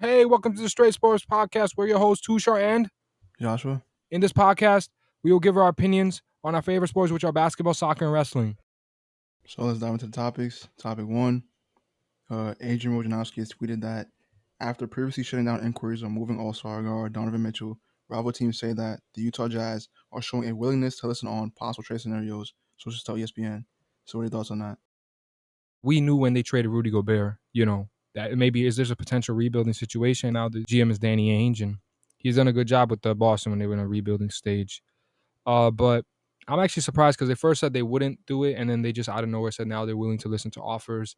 Hey, welcome to the Straight Sports Podcast. We're your hosts, Tushar, and Joshua. in this podcast, we will give our opinions on our favorite sports, which are basketball, soccer, and wrestling. So let's dive into the topics. Topic one, Adrian Wojnarowski has tweeted that after previously shutting down inquiries on moving All-Star guard Donovan Mitchell, rival teams say that the Utah Jazz are showing a willingness to listen on possible trade scenarios, sources tell ESPN. So what are your thoughts on that? We knew when they traded Rudy Gobert, that maybe there's a potential rebuilding situation. Now the GM is Danny Ainge, and he's done a good job with the Boston when they were in a rebuilding stage. But I'm actually surprised because they first said they wouldn't do it, and then they just out of nowhere said now they're willing to listen to offers.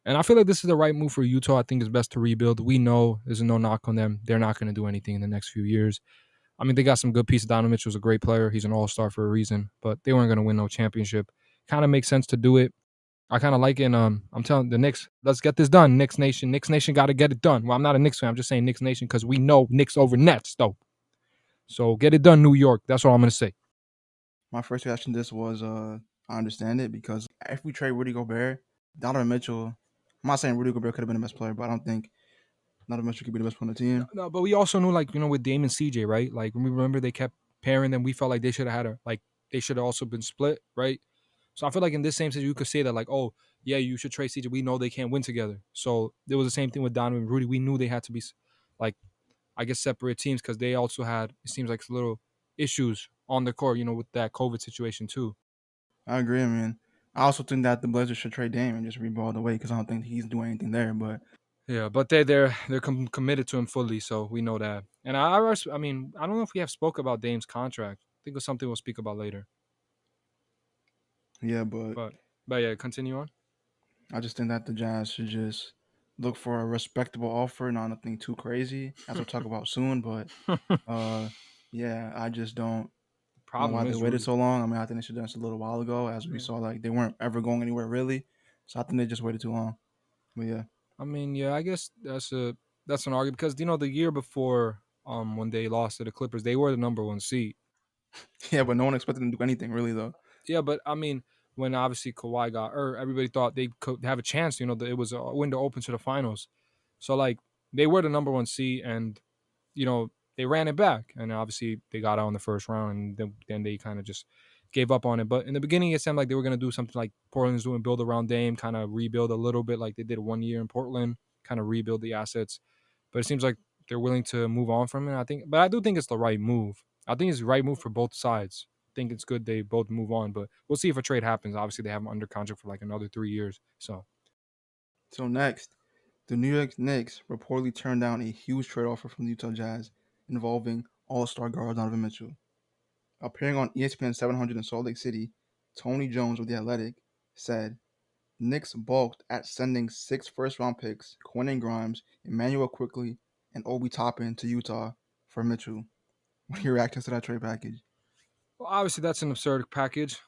And I feel like this is the right move for Utah. I think it's best to rebuild. We know there's no knock on them. They're not going to do anything in the next few years. I mean, they got some good pieces. Donovan Mitchell's a great player. He's an all-star for a reason, but they weren't going to win no championship. Kind of makes sense to do it. I kind of like it. And I'm telling the Knicks, let's get this done. Knicks Nation. Knicks Nation got to get it done. Well, I'm not a Knicks fan. I'm just saying Knicks Nation because we know Knicks over Nets, though. So get it done, New York. That's all I'm going to say. My first reaction to this was I understand it because if we trade Rudy Gobert, Donovan Mitchell, I'm not saying Rudy Gobert could have been the best player, but I don't think Donovan Mitchell could be the best player on the team. No, but we also knew, with Dame and CJ, right? Like, remember they kept pairing them. We felt like they should have they should have also been split, right? So I feel like in this same situation, you could say that, like, oh, yeah, you should trade CJ. We know they can't win together. So there was the same thing with Donovan and Rudy. We knew they had to be, like, I guess, separate teams because they also had, it seems like, little issues on the court, with that COVID situation too. I agree. I mean, I also think that the Blazers should trade Dame and just rebuild all the way because I don't think he's doing anything there. But Yeah, but they're committed to him fully, so we know that. And I mean, I don't know if we have spoke about Dame's contract. I think it's something we'll speak about later. yeah, but But yeah, continue on. I just think that the Jazz should just look for a respectable offer, not nothing too crazy, as we'll talk about soon. But uh, yeah, I just don't know why Problem they is waited Rudy. so long. I mean, I think they should have done this a little while ago, as we Yeah. saw like they weren't ever going anywhere really. So I think they just waited too long. But yeah, I mean, yeah, I guess that's an argument because the year before, when they lost to the Clippers, they were the number one seed. yeah, but no one expected them to do anything really though. Yeah, but I mean, when obviously Kawhi got hurt, everybody thought they could have a chance. It was a window open to the finals. So like they were the number one seed, and they ran it back, and obviously they got out in the first round, and then they kind of just gave up on it. But in the beginning, it seemed like they were gonna do something like Portland's doing, build around Dame, kind of rebuild a little bit, like they did 1 year in Portland, kind of rebuild the assets. But it seems like they're willing to move on from it. I do think it's the right move. I think it's the right move for both sides. I think it's good they both move on, but we'll see if a trade happens. Obviously, they have him under contract for like another 3 years. So So next, the New York Knicks reportedly turned down a huge trade offer from the Utah Jazz involving All-Star guard Donovan Mitchell. Appearing on ESPN 700 in Salt Lake City, Tony Jones of The Athletic said Knicks balked at sending 6 first-round picks, Quentin Grimes, Emmanuel Quickly, and Obi Toppin to Utah for Mitchell. What are your reactions to that trade package? well, obviously, that's an absurd package.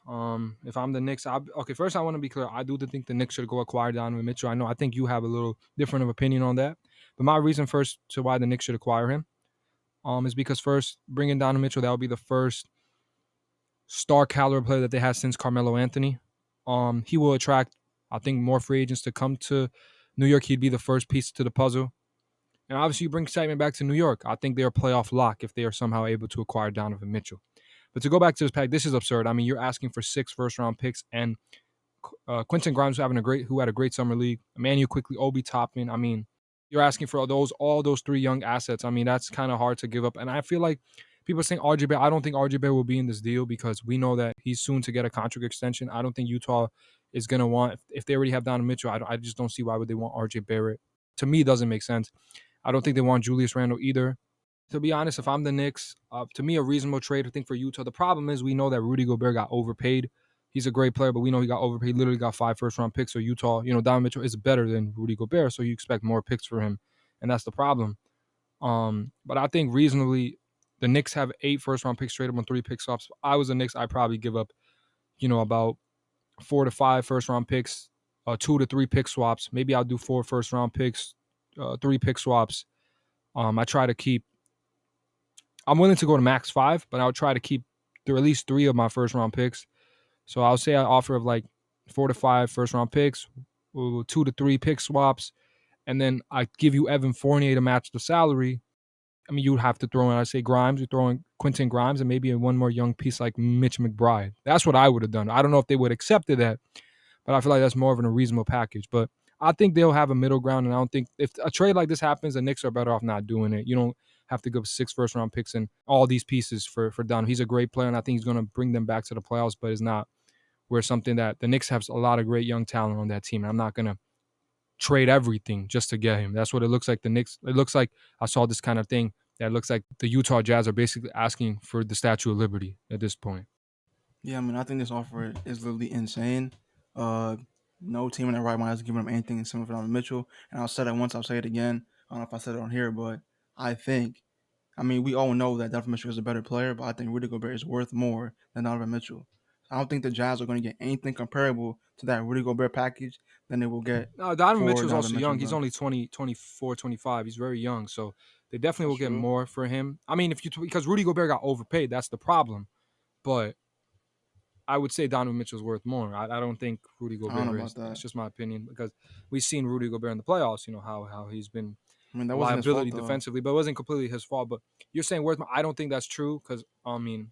If I'm the Knicks, okay. First, I want to be clear. I do think the Knicks should go acquire Donovan Mitchell. I think you have a little different of opinion on that. But my reason first to why the Knicks should acquire him, is because first bringing Donovan Mitchell, that would be the first star caliber player that they had since Carmelo Anthony. He will attract, I think, more free agents to come to New York. He'd be the first piece to the puzzle. And obviously, you bring excitement back to New York. I think they're a playoff lock if they are somehow able to acquire Donovan Mitchell. But to go back to this pack, this is absurd. I mean, you're asking for 6 first-round picks, and Quentin Grimes who had a great summer league. Emmanuel Quickly, Obi Toppin. I mean, you're asking for all those 3 young assets. I mean, that's kind of hard to give up. And I feel like people are saying RJ Barrett. I don't think RJ Barrett will be in this deal because we know that he's soon to get a contract extension. I don't think Utah is going to want, if they already have Donovan Mitchell, I just don't see why would they want RJ Barrett. To me, it doesn't make sense. I don't think they want Julius Randle either. To be honest, if I'm the Knicks, to me, a reasonable trade, I think, for Utah. The problem is we know that Rudy Gobert got overpaid. He's a great player, but we know he got overpaid. Literally got 5 first-round picks. So Utah, Donovan Mitchell is better than Rudy Gobert, so you expect more picks for him, and that's the problem. But I think reasonably, the Knicks have 8 first-round picks traded on 3 pick swaps. If I was the Knicks, I'd probably give up, about 4 to 5 first-round picks, 2 to 3 pick swaps. Maybe I'll do 4 first-round picks, 3 pick swaps. I try to keep. I'm willing to go to max 5, but I'll try to keep at least 3 of my first-round picks. So I'll say I offer of like 4 to 5 first-round picks, 2 to 3 pick swaps, and then I give you Evan Fournier to match the salary. I mean, you would have to throw in, I say Grimes, you throw in Quentin Grimes, and maybe one more young piece like Mitch McBride. That's what I would have done. I don't know if they would have accepted that, but I feel like that's more of a reasonable package. But I think they'll have a middle ground, and I don't think if a trade like this happens, the Knicks are better off not doing it. You don't have to give 6 first-round picks and all these pieces for Donovan. He's a great player, and I think he's going to bring them back to the playoffs, but it's not where something that the Knicks have a lot of great young talent on that team, and I'm not going to trade everything just to get him. That's what it looks like. The Knicks, it looks like I saw this kind of thing that looks like the Utah Jazz are basically asking for the Statue of Liberty at this point. Yeah, I mean, I think this offer is literally insane. Uh, no team in their right mind is giving him anything similar to Donovan Mitchell. And I'll say that once, I'll say it again. I don't know if I said it on here, but I think, I mean, we all know that Donovan Mitchell is a better player, but I think Rudy Gobert is worth more than Donovan Mitchell. I don't think the Jazz are going to get anything comparable to that Rudy Gobert package than they will get No, Donovan for Mitchell's Donovan also Mitchell, young. He's bro. only 20, 24, 25. He's very young. So they definitely That's will get true. more for him. I mean, because Rudy Gobert got overpaid, that's the problem. But I would say Donovan Mitchell's worth more. I don't think Rudy I don't know Gobert about is. that. That's just my opinion because we've seen Rudy Gobert in the playoffs. You know how he's been I mean, that a wasn't his liability fault, though. defensively, but it wasn't completely his fault. But you're saying worth more. I don't think that's true because I mean,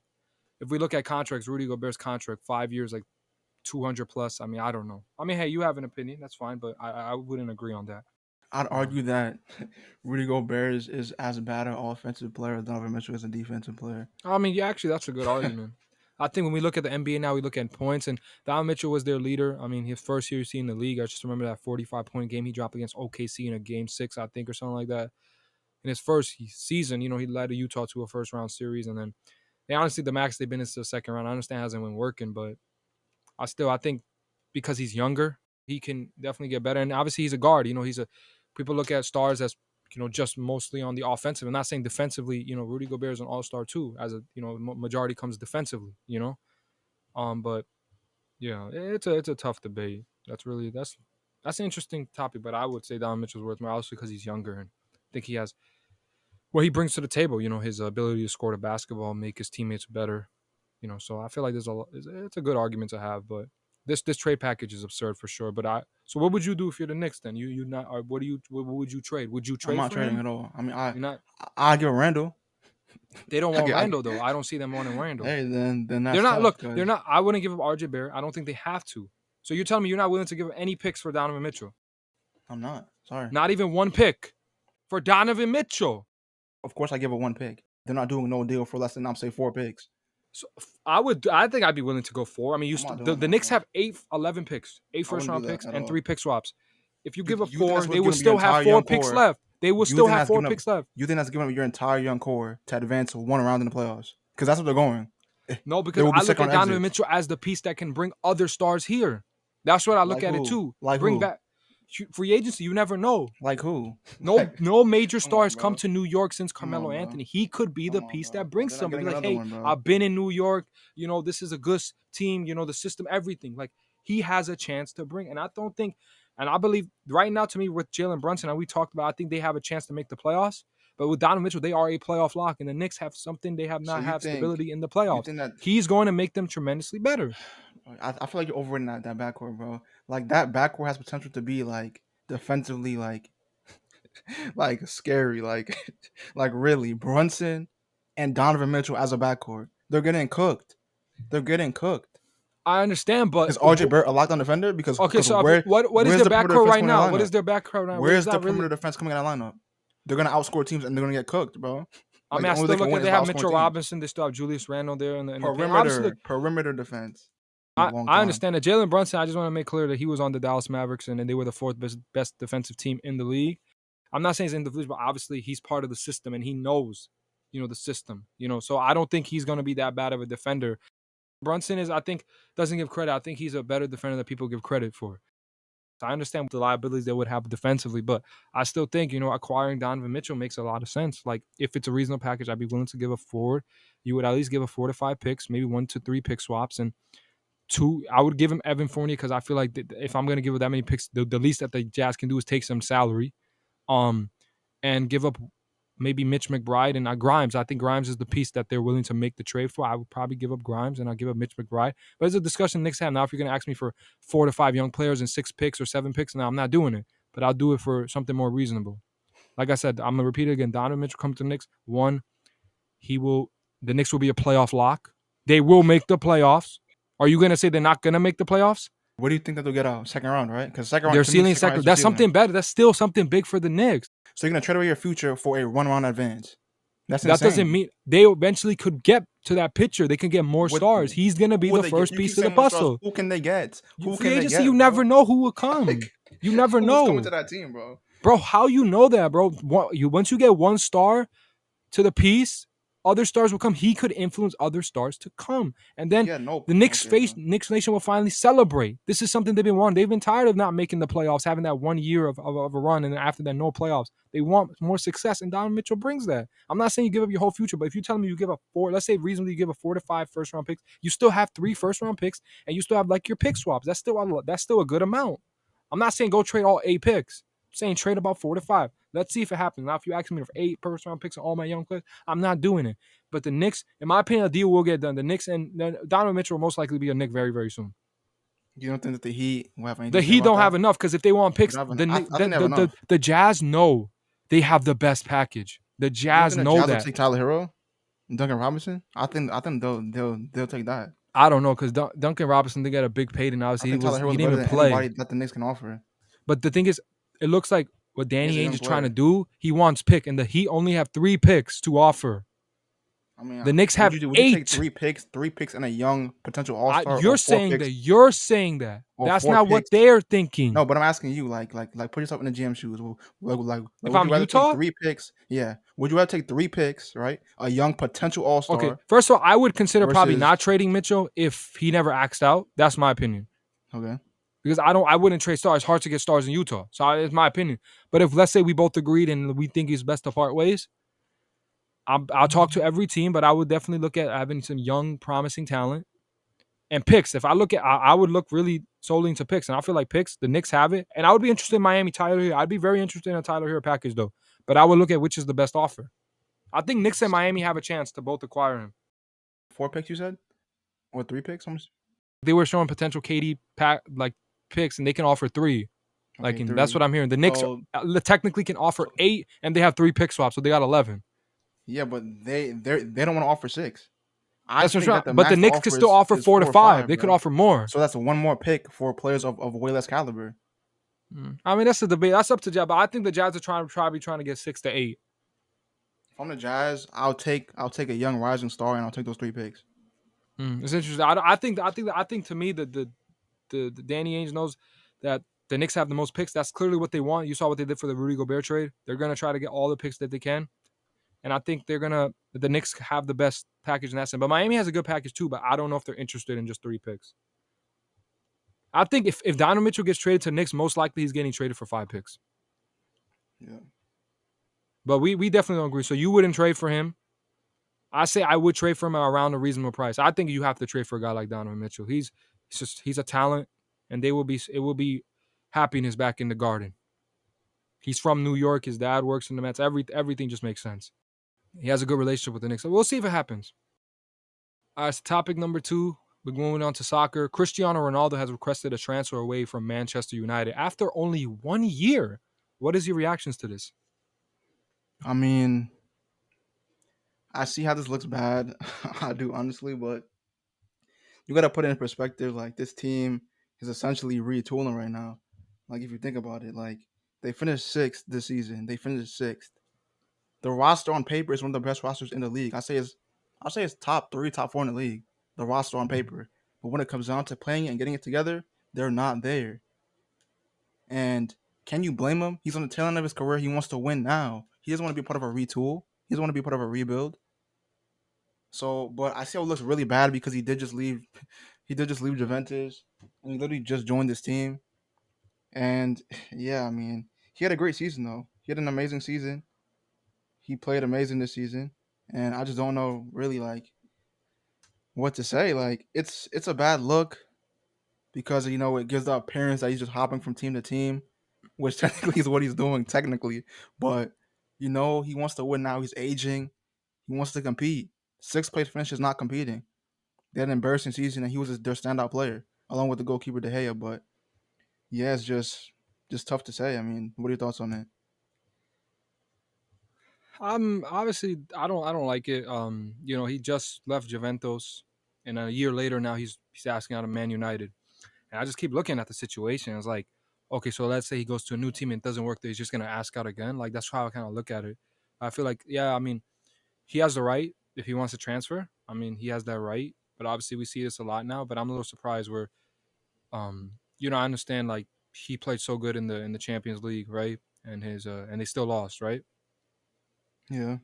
if we look at contracts, Rudy Gobert's contract, 5 years, like 200 plus. I mean, I don't know. I mean, hey, you have an opinion. That's fine, but I wouldn't agree on that. I'd Um, argue that Rudy Gobert is as bad an offensive player as Donovan Mitchell is a defensive player. I mean, yeah, actually, that's a good argument. I think when we look at the NBA now, we look at points, and Donovan Mitchell was their leader. I mean, his first year in the league, I just remember that 45-point game he dropped against OKC in a game 6, I think, or something like that. In his first season, he led Utah to a first round series, and then honestly, the max they've been into the second round. I understand it hasn't been working, but I think because he's younger, he can definitely get better. And obviously, he's a guard. People look at stars as just mostly on the offensive. I'm not saying defensively. Rudy Gobert is an all-star too. As a majority comes defensively. But yeah, it's a tough debate. That's an interesting topic. But I would say Donovan Mitchell's worth more, obviously because he's younger and I think he has what he brings to the table. His ability to score the basketball, make his teammates better. So I feel like it's a good argument to have, but this trade package is absurd for sure. So what would you do if you're the Knicks then? You not or what would you trade? Would you I'm trade not for trading him? at all. I mean, I You're not. I give Randall. They don't I want get, I Randall get, though. I don't see them wanting Randall. hey, then They're that's not. tough Look, they're because not. I wouldn't give up RJ Barrett. I don't think they have to. So you're telling me you're not willing to give up any picks for Donovan Mitchell? I'm not. Sorry. Not even one pick for Donovan Mitchell. Of course, I give a one pick. They're not doing no deal for less than I'm say 4 picks. So I think I'd be willing to go 4. I mean, I'm not the, doing the that, Knicks bro. have 11 picks, eight I first wouldn't do round that picks, at and all. 3 pick swaps. If you You, give up you think that's 4, what's they would giving up your still have entire four young picks core? left. They will You still think have that's four giving up? picks left. You think that's giving up your entire young core to advance one round in the playoffs? Because that's what they're going. No, There because will be I look second at round Donovan exits. Mitchell as the piece that can bring other stars here. That's what I look Like at it who? too. Like Bring who? back free agency. You never know. Like who? No, Like, no major come on, stars come bro. to New York since Come Carmelo on, bro. Anthony. He could be the Come on, piece bro. that But brings they're not somebody. getting Be like, another hey, one, bro. I've been in New York. This is a good team. The system, everything. Like he has a chance to bring. And I don't think, and I believe right now to me with Jalen Brunson, and we talked about, I think they have a chance to make the playoffs. But with Donovan Mitchell, they are a playoff lock, and the Knicks have something they have So not you have think stability in the you playoffs. think that He's going to make them tremendously better. I feel like you're overrating that backcourt, bro. Like that backcourt has potential to be like defensively like scary, like like really Brunson and Donovan Mitchell as a backcourt. They're getting cooked. They're getting cooked. I understand, but Is RJ Barrett a lockdown defender? okay. Because So okay, what is where's their the perimeter backcourt defense right coming in now? that What lineup? is their backcourt right now? It's Where's the not perimeter really. defense coming in that lineup? They're gonna outscore teams and they're gonna get cooked, bro. I Like mean, the I only way still they can look win at is they by have outscoring Mitchell teams. Robinson. They still have Julius Randle there in the paint. Obviously, Perimeter defense. A I, long I time. understand that Jalen Brunson. I just want to make clear that he was on the Dallas Mavericks and they were the fourth best defensive team in the league. I'm not saying he's individual, but obviously he's part of the system and he knows, the system. So I don't think he's going to be that bad of a defender. Brunson I think, doesn't give credit. I think he's a better defender than people give credit for. I understand the liabilities they would have defensively, but I still think, acquiring Donovan Mitchell makes a lot of sense. Like, if it's a reasonable package, I'd be willing to give a forward. You would at least give a 4 to 5 picks, maybe 1 to 3 pick swaps, and 2. I would give him Evan Fournier because I feel like if I'm going to give that many picks, the least that the Jazz can do is take some salary, and give up maybe Mitch McBride and Grimes. I think Grimes is the piece that they're willing to make the trade for. I would probably give up Grimes and I'll give up Mitch McBride. But it's a discussion Knicks have now. If you're going to ask me for 4 to 5 young players and 6 picks or 7 picks, now I'm not doing it. but I'll do it for something more reasonable. Like I said, I'm gonna repeat it again. Donovan Mitchell comes to the Knicks. One, he will. The Knicks will be a playoff lock. They will make the playoffs. Are you gonna say they're not gonna make the playoffs? What do you think that they'll get out second round, right? Because second round Their to me, ceiling second round sector. is their That's ceiling. something better. That's still something big for the Knicks. So you're gonna trade away your future for a one round advance. That's That doesn't insane. mean they eventually could get to that picture. They can get more What stars. He's gonna who be would the they get? first You keep piece of the saying more stars. puzzle. Who can they get? Who Free can they agency, you get, never bro? know who will Like, come. You never who's coming to know, that team, bro? bro. How you know that, bro? Once you get one star to the piece, other stars will come. He could influence other stars to come, and then Yeah, no. the Knicks Okay, bro. Knicks Nation will finally celebrate. This is something they've been wanting. They've been tired of not making the playoffs, having that 1 year of a run, and then after that, no playoffs. They want more success, and Donovan Mitchell brings that. I'm not saying you give up your whole future, but if you tell me you give up four, let's say reasonably you give up 4 to 5 first round picks, you still have 3 first round picks, and you still have like your pick swaps. That's still a good amount. I'm not saying go trade all 8 picks. I'm saying trade about 4 to 5. Let's see if it happens. Now, if you ask me for 8 first round picks and all my young players, I'm not doing it. But the Knicks, in my opinion, a deal will get done. The Knicks and Donovan Mitchell will most likely be a Knick very, very soon. You don't think that the Heat will have anything The to say Heat about don't that? have enough because if they want They picks, don't have the, I think they have the enough. the Jazz know they have the best package. The You don't Jazz think the know Jazz will that. take Tyler Hero and Duncan Robinson? I think they'll take that. I don't know because Duncan Robinson, they got a big paid, and I obviously think Tyler he Hero is didn't better even than play. anybody that the Knicks can offer. But the thing is, it looks like what He's Danny a Ainge young is trying to player. do. He wants pick, and the Heat only have 3 picks to offer. I mean, The Knicks have would you take 8. three picks and a young potential All Star, You're or four saying that. picks, You're saying that. or That's four not what picks? they're thinking. No, but I'm asking you, like, put yourself in the GM shoes. If Would I'm you rather take Utah, 3 picks? Yeah, would you rather take 3 picks, right? A young potential All okay. Star First of all, I would consider probably versus not trading Mitchell if he never axed out. That's my opinion. okay, Because I wouldn't trade stars. It's hard to get stars in Utah. So it's my opinion. But if let's say we both agreed and we think he's best to part ways, I'll talk to every team. But I would definitely look at having some young, promising talent and picks. If I look at, I would look really solely into picks, and I feel like picks. The Knicks have it, and I would be interested in Miami Tyler Hero. I'd be very interested in a Tyler Hero package though. But I would look at which is the best offer. I think Knicks and Miami have a chance to both acquire him. 4 picks you said, or 3 picks? They were showing potential KD pack like picks, and they can offer 3. Like, Okay, and that's what three. I'm hearing. The Knicks So, technically can offer so 8, and they have 3 pick swaps, so they got 11. yeah, but they don't want to offer 6. I That's what I'm think saying. that the But the max to Knicks could offer still is offer is 4 to four or 5. five, They could right? offer more. So that's one more pick for players of way less caliber. I mean, that's the debate. That's up to Jazz. But I think the Jazz are probably trying to get 6 to 8. If I'm the Jazz, I'll take a young rising star and I'll take those 3 picks. It's interesting. I think to me the Danny Ainge knows that the Knicks have the most picks. That's clearly what they want. You saw what they did for the Rudy Gobert trade. They're gonna try to get all the picks that they can, and I think the Knicks have the best package in that sense. But Miami has a good package too. But I don't know if they're interested in just 3 picks. I think if Donovan Mitchell gets traded to the Knicks, most likely he's getting traded for 5 picks. Yeah. But we definitely don't agree. So you wouldn't trade for him. I say I would trade for him around a reasonable price. I think you have to trade for a guy like Donovan Mitchell. He's a talent, and it will be happiness back in the Garden. He's from New York. His dad works in the Mets. Everything just makes sense. He has a good relationship with the Knicks. So we'll see if it happens. All right, so topic number 2. We're going on to soccer. Cristiano Ronaldo has requested a transfer away from Manchester United after only 1 year. What is your reactions to this? I mean, I see how this looks bad. I do honestly, but you got to put it in perspective. Like, this team is essentially retooling right now. Like, if you think about it, like, they finished sixth this season. They finished sixth. The roster on paper is one of the best rosters in the league. I'll say it's top 3, top 4 in the league. The roster on paper, but when it comes down to playing and getting it together, they're not there. And can you blame him? He's on the tail end of his career. He wants to win now. He doesn't want to be part of a retool. He doesn't want to be part of a rebuild. So, but I see how it looks really bad because he did just leave. He did just leave Juventus, and he literally just joined this team. And yeah, I mean, he had a great season though. He had an amazing season. He played amazing this season, and I just don't know really like what to say. Like, it's a bad look because it gives the appearance that he's just hopping from team to team, which technically is what he's doing technically. But he wants to win now. He's aging. He wants to compete. Sixth place finish is not competing. They had an embarrassing season, and he was their standout player along with the goalkeeper De Gea. But yeah, it's just just tough to say. I mean, what are your thoughts on it? I'm obviously I don't like it. He just left Juventus, and a year later now he's asking out of Man United, and I just keep looking at the situation. It's like, okay, so let's say he goes to a new team and it doesn't work, that he's just gonna ask out again. Like that's how I kind of look at it. I feel like, yeah, I mean, he has the right if he wants to transfer. I mean, he has that right, but obviously we see this a lot now. But I'm a little surprised where, I understand like he played so good in the Champions League, right? And they still lost, right? Yeah.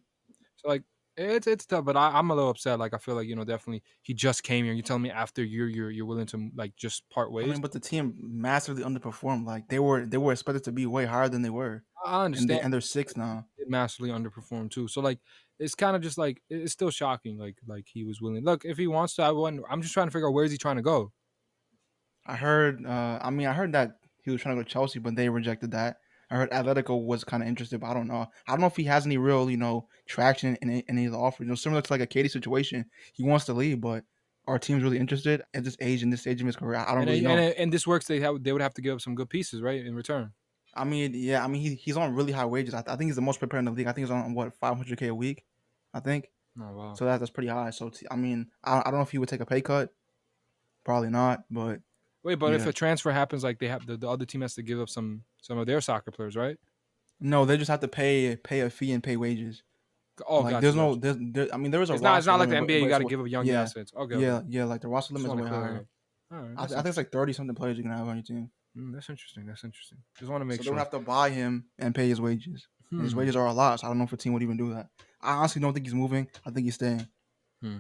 So like it's tough, but I'm a little upset. Like I feel like definitely he just came here. You tell me after you're willing to like just part I ways. mean, but the team massively underperformed. Like they were expected to be way higher than they were, I and understand they're six now. it massively underperformed too. So like it's kind of just like it's still shocking. Like he was willing. Look, if he wants to, I'm just trying to figure out where is he trying to go. I heard. I heard that he was trying to go to Chelsea, but they rejected that. I heard Atletico was kind of interested, but I don't know. I don't know if he has any real, traction in any of the offers. Similar to like a Katie situation, he wants to leave, but our team's really interested at this age, in this stage of his career. I don't And really and know. and this works. They would have to give up some good pieces, right, in return. I mean, yeah, I mean he's on really high wages. I think he's the most prepared in the league. I think he's on what 500K a week. I think Oh wow. so. That's pretty high. So I mean, I don't know if he would take a pay cut. Probably not, but Wait, but if yeah. a transfer happens, like they have the other team has to give up some of their soccer players, right? No, they just have to pay a fee and pay wages. Oh, Like there's gotcha, no gotcha. I mean there is a It's roster not like the limit, NBA. You but got it's to what give up young yeah assets. Okay, okay. yeah like the roster Just limit is want to way clear that higher. up. All right, I that's think it's like interesting. 30 something players you can have on your team. That's interesting. That's interesting. Just want to make So they would sure. have to buy him and pay his wages, and his Hmm. wages are a lot. So I don't know if a team would even do that. I honestly don't think he's moving. I think he's staying. Hmm.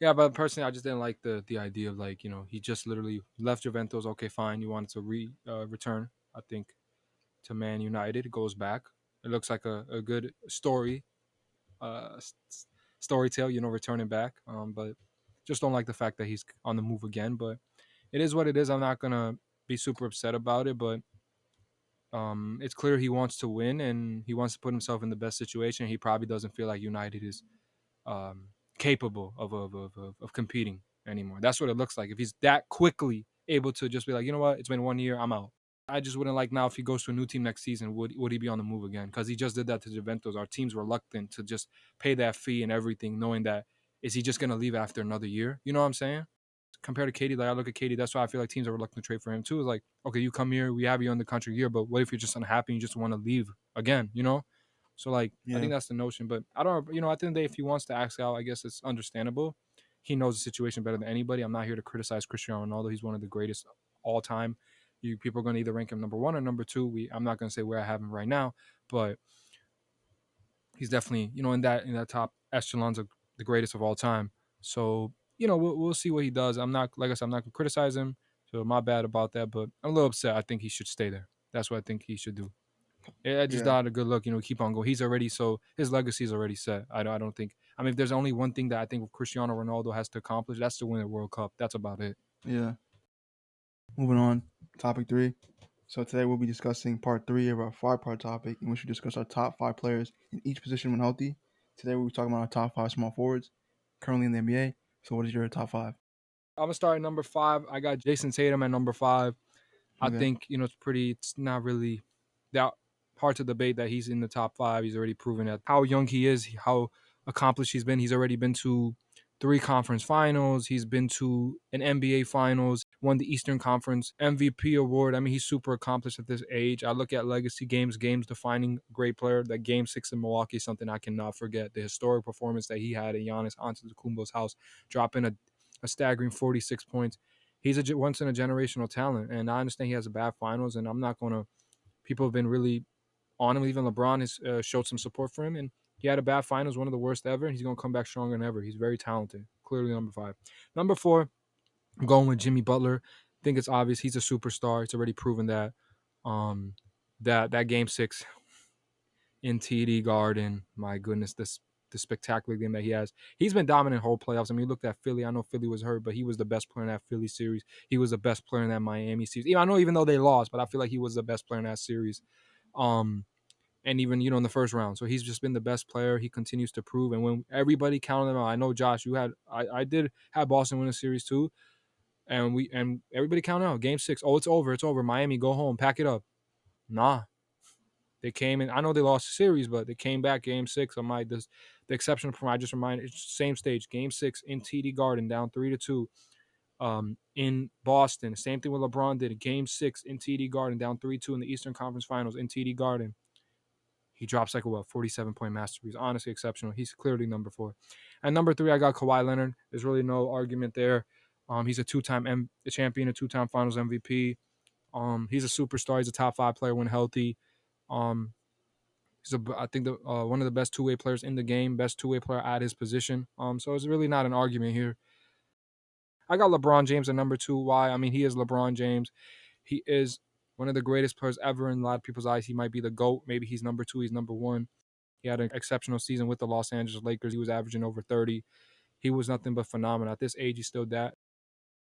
Yeah, but personally, I just didn't like the idea of like he just literally left Juventus. Okay, fine. You wanted to return. I think to Man United. It goes back. It looks like a good story, uh, story tale. Returning back. But just don't like the fact that he's on the move again. But it is what it is. I'm not gonna be super upset about it. But it's clear he wants to win and he wants to put himself in the best situation. He probably doesn't feel like United is capable of competing anymore. That's what it looks like. If he's that quickly able to just be like, you know what, it's been 1 year, I'm out. I just wouldn't like now if he goes to a new team next season, would he be on the move again? Because he just did that to Juventus. Our team's reluctant to just pay that fee and everything, knowing that is he just gonna leave after another year? You know what I'm saying? Compared to Katie, like I look at Katie, that's why I feel like teams are reluctant to trade for him too. Is like, okay, you come here, we have you on the country year, but what if you're just unhappy and you just want to leave again? So like I Yeah, think that's the notion. But I don't at the end of the day, if he wants to ask out, I guess it's understandable. He knows the situation better than anybody. I'm not here to criticize Cristiano Ronaldo. He's one of the greatest all time. You people are gonna either rank him number one or number two. I'm not gonna say where I have him right now, but he's definitely, in that top echelons of the greatest of all time. So, we'll see what he does. I'm not like I said, I'm not gonna criticize him. So my bad about that, but I'm a little upset. I think he should stay there. That's what I think he should do. I just yeah, not a good look. Keep on going. He's already so his legacy is already set. I don't think. I mean, if there's only one thing that I think Cristiano Ronaldo has to accomplish, that's to win a World Cup. That's about it. yeah. Moving on, topic three. So today we'll be discussing part three of our five-part topic, in which we discuss our top five players in each position when healthy. Today we'll be talking about our top five small forwards currently in the NBA. So what is your top five? I'm gonna start at number 5. I got Jason Tatum at number 5. I Okay. think it's not really that hard to debate that he's in the top 5. He's already proven that how young he is, how accomplished he's been. He's already been to 3 conference finals. He's been to an NBA finals, won the Eastern Conference MVP award. I mean, he's super accomplished at this age. I look at legacy games defining great player. That game 6 in Milwaukee is something I cannot forget. The historic performance that he had at Giannis Antetokounmpo's house, dropping a staggering 46 points. He's a once in a generational talent, and I understand he has a bad finals, and I'm not gonna. People have been really on him. Even LeBron has showed some support for him, and he had a bad finals, one of the worst ever, and he's gonna come back stronger than ever. He's very talented. Clearly, number 5. Number 4, I'm going with Jimmy Butler. I think it's obvious he's a superstar. It's already proven that. Um, that game 6 in TD Garden. My goodness, this the spectacular game that he has. He's been dominant whole playoffs. I mean, you looked at Philly. I know Philly was hurt, but he was the best player in that Philly series. He was the best player in that Miami series. I know even though they lost, but I feel like he was the best player in that series. Um, and even in the first round. So he's just been the best player. He continues to prove. And when everybody counted him out, I know Josh, I did have Boston win a series too, and everybody counted out game 6. Oh, it's over. It's over. Miami, go home, pack it up. Nah, they came in. I know they lost the series, but they came back game six. The exception from I just reminded same stage, game six in TD Garden, down 3-2. In Boston, same thing with LeBron did. Game six in TD Garden, down 3-2 in the Eastern Conference Finals in TD Garden. He drops like a 47-point masterpiece. Honestly, exceptional. He's clearly number four. And number three, I got Kawhi Leonard. There's really no argument there. He's a two-time champion, a two-time Finals MVP. He's a superstar. He's a top five player when healthy. Um, I think one of the best two-way players in the game, best two-way player at his position. So it's really not an argument here. I got LeBron James at number two. Why? I mean, he is LeBron James. He is one of the greatest players ever in a lot of people's eyes. He might be the GOAT. Maybe he's number two. He's number one. He had an exceptional season with the Los Angeles Lakers. He was averaging over 30. He was nothing but phenomenal. At this age, he's still that.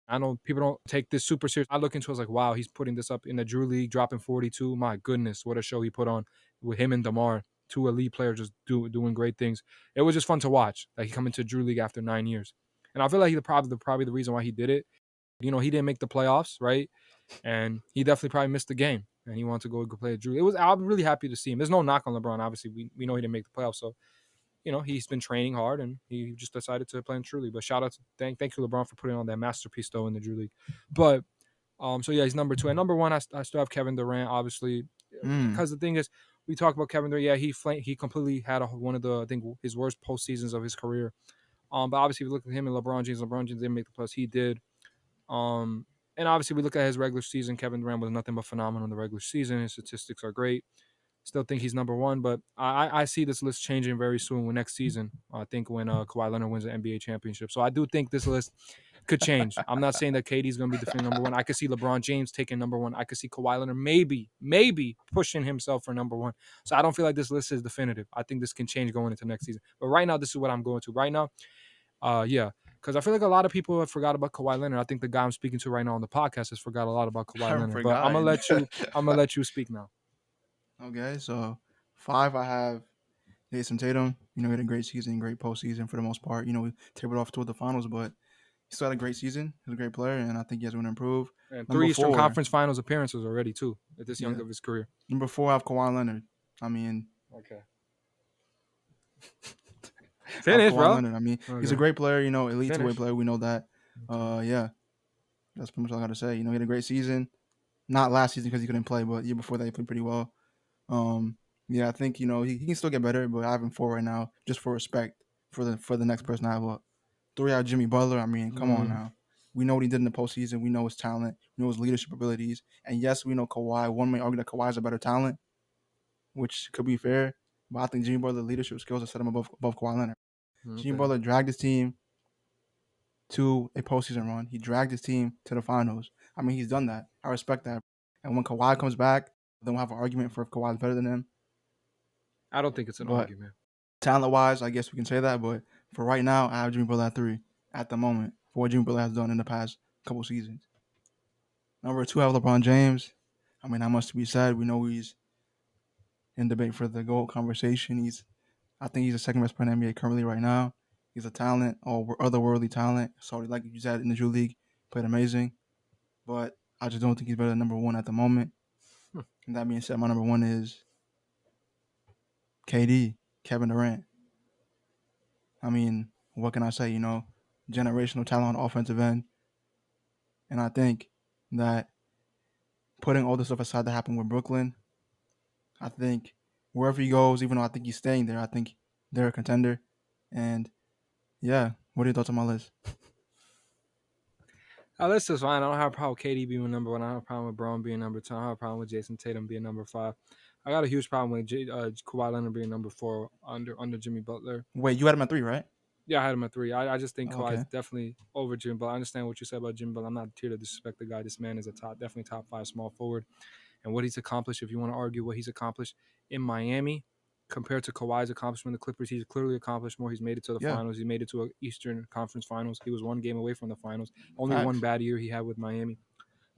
I know people don't take this super serious. I look into it as like, wow, he's putting this up in the Drew League, dropping 42. My goodness, what a show he put on with him and DeMar, two elite players just doing great things. It was just fun to watch. Like he come into Drew League after 9 years. And I feel like probably the reason why he did it. He didn't make the playoffs, right? And he definitely probably missed the game. And he wanted to go play at Drew. I'm really happy to see him. There's no knock on LeBron. Obviously, we know he didn't make the playoffs, so he's been training hard and he just decided to play in True League. But shout out to thank you LeBron for putting on that masterpiece though in the Drew League. But so yeah, he's number two. And number one, I still have Kevin Durant, obviously, Mm. because the thing is, we talk about Kevin Durant. Yeah, he completely had one of the I think his worst postseasons of his career. But obviously, if you look at him and LeBron James. LeBron James didn't make the playoffs. He did. Um, and obviously, we look at his regular season. Kevin Durant was nothing but phenomenal in the regular season. His statistics are great. Still think he's number one, but I see this list changing very soon with next season. I think when Kawhi Leonard wins the NBA championship. So I do think this list could change. I'm not saying that KD is going to be defending number one. I could see LeBron James taking number one. I could see Kawhi Leonard maybe pushing himself for number one. So I don't feel like this list is definitive. I think this can change going into next season. But right now, this is what I'm going to. Right now, yeah, because I feel like a lot of people have forgot about Kawhi Leonard. I think the guy I'm speaking to right now on the podcast has forgot a lot about Kawhi I've Leonard. But I'm gonna forgotten. let you. I'm gonna let you speak now. Okay, so 5, I have Jason Tatum. He had a great season, great postseason for the most part. We tapered off toward the finals, but he still had a great season. He's a great player, and I think he has room to improve. And Number three Eastern 4, Conference Finals appearances already too at this young yeah. of his career. Number 4, I have Kawhi Leonard. I mean, Okay. I have Finish, Kawhi bro. Leonard. I mean, he's a Okay. great player. Elite two-way Finish. player. We know that. Okay. Yeah, that's pretty much all I got to say. He had a great season. Not last season because he couldn't play, but the year before that he played pretty well. Um, yeah, I think he can still get better, but I have him 4 right now just for respect for the next person I have up. 3, I have Jimmy Butler. I mean, come on Mm. now. We know what he did in the postseason. We know his talent. We know his leadership abilities. And yes, we know Kawhi. One may argue that Kawhi is a better talent, which could be fair. But I think Jimmy Butler's leadership skills have set him above Kawhi Leonard. Jimmy Okay. Butler dragged his team to a postseason run. He dragged his team to the finals. I mean, he's done that. I respect that. And when Kawhi comes back, then we'll have an argument for if Kawhi is better than him. I don't think it's an But argument. talent-wise, I guess we can say that. But for right now, I have Jimmy Butler at 3 at the moment for what Jimmy Butler has done in the past couple seasons. Number 2, I have LeBron James. I mean, not much to be said. We know he's in debate for the GOAT conversation. I think he's the second best player in the NBA currently right now. He's a talent, or otherworldly talent. So, like you said, in the Drew League, played amazing. But I just don't think he's better than number 1 at the moment. Hmm. And that being said, my number 1 is KD, Kevin Durant. I mean, what can I say? Generational talent on offensive end. And I think that putting all the stuff aside that happened with Brooklyn, I think wherever he goes, even though I think he's staying there, I think they're a contender. And yeah, what are your thoughts on my list? List is fine. I don't have a problem with KD being number one. I don't have a problem with Braun being number two. I don't have a problem with Jason Tatum being number five. I got a huge problem with Kawhi Leonard being number four under Jimmy Butler. Wait, you had him at 3, right? Yeah, I had him at three. I just think Oh, Kawhi is okay. definitely over Jimmy Butler. I understand what you said about Jimmy Butler. I'm not here to disrespect the guy. This man is definitely top five small forward. And what he's accomplished, if you want to argue what he's accomplished in Miami compared to Kawhi's accomplishment in the Clippers, he's clearly accomplished more. He's made it to the Yeah, finals. He made it to an Eastern Conference Finals. He was one game away from the finals. Only one facts. bad year he had with Miami.